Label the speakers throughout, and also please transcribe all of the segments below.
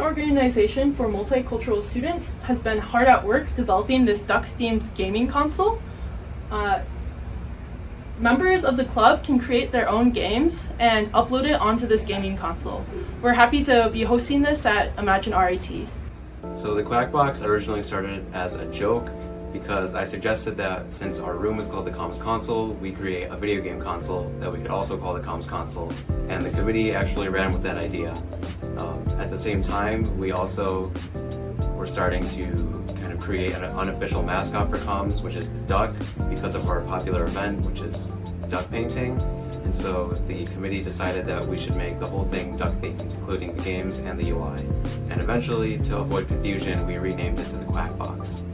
Speaker 1: organization for multicultural students has been hard at work developing this duck-themed gaming console. Members of the club can create their own games and upload it onto this gaming console. We're happy to be hosting this at ImagineRIT.
Speaker 2: So the Quackbox originally started as a joke because I suggested that since our room was called the Comms Console, we create a video game console that we could also call the Comms Console, and the committee actually ran with that idea. At the same time, we also were starting to kind of create an unofficial mascot for Comms, which is the duck, because of our popular event, which is duck painting. And so the committee decided that we should make the whole thing duck themed, including the games and the UI. And eventually, to avoid confusion, we renamed it to the Quackbox.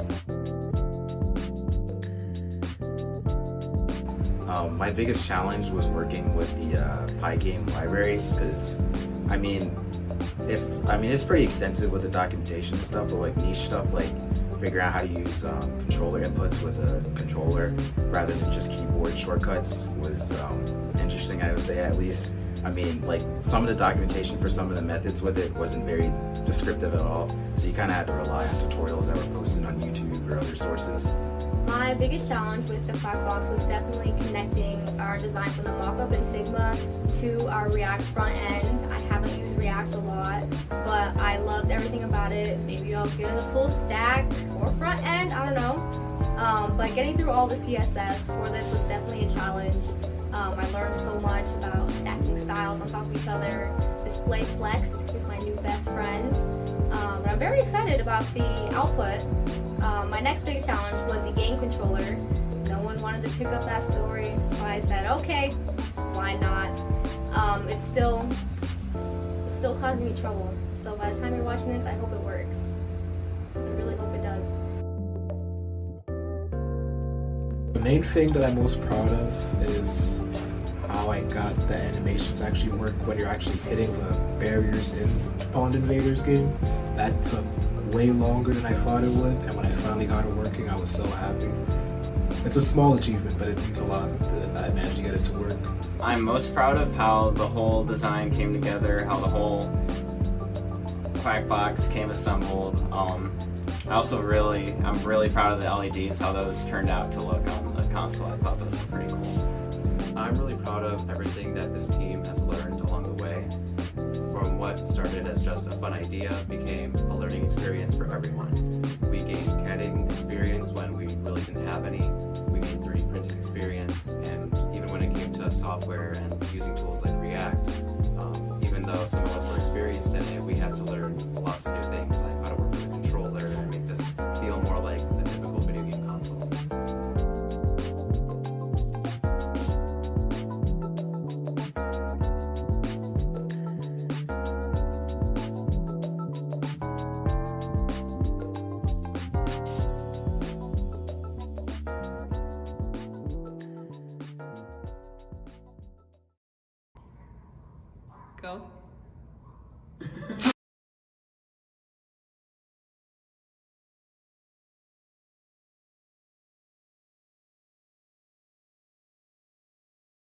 Speaker 3: My biggest challenge was working with the Pygame library, because it's pretty extensive with the documentation and stuff, but like niche stuff like figuring out how to use controller inputs with a controller rather than just keyboard shortcuts was interesting, I would say, at least. Like some of the documentation for some of the methods with it wasn't very descriptive at all, so you kind of had to rely on tutorials that were posted on YouTube or other sources.
Speaker 4: My biggest challenge with the Quackbox was definitely connecting our design from the mockup in Figma to our React front end. I haven't used React a lot, but I loved everything about it. Maybe I'll get it a full stack or front end, I don't know. But getting through all the CSS for this was definitely a challenge. I learned so much about stacking styles on top of each other. Display Flex is my new best friend. But I'm very excited about the output. My next big challenge was the game controller. No one wanted to pick up that story, so I said, okay, why not? It's still causing me trouble. So by the time you're watching this, I hope it works. I really hope it does.
Speaker 5: The main thing that I'm most proud of is how I got the animations to actually work when you're actually hitting the barriers in Pond Invaders game. That took way longer than I thought it would, and when I finally got it working, I was so happy. It's a small achievement, but it means a lot that I managed to get it to work.
Speaker 6: I'm most proud of how the whole design came together, how the whole Quackbox came assembled. I'm really proud of the LEDs, how those turned out to look on the console. I thought those were pretty cool.
Speaker 2: I'm really proud of everything that this team has learned along the way. From what started as just a fun idea became a learning experience for everyone. We gained CADing experience when we really didn't have any. We gained 3D printing experience, and even when it came to software and using tools like React, even though some of us were experienced in it, we had to learn lots of new things, like how to work with a controller and make this feel more like the typical video game console.
Speaker 7: Go.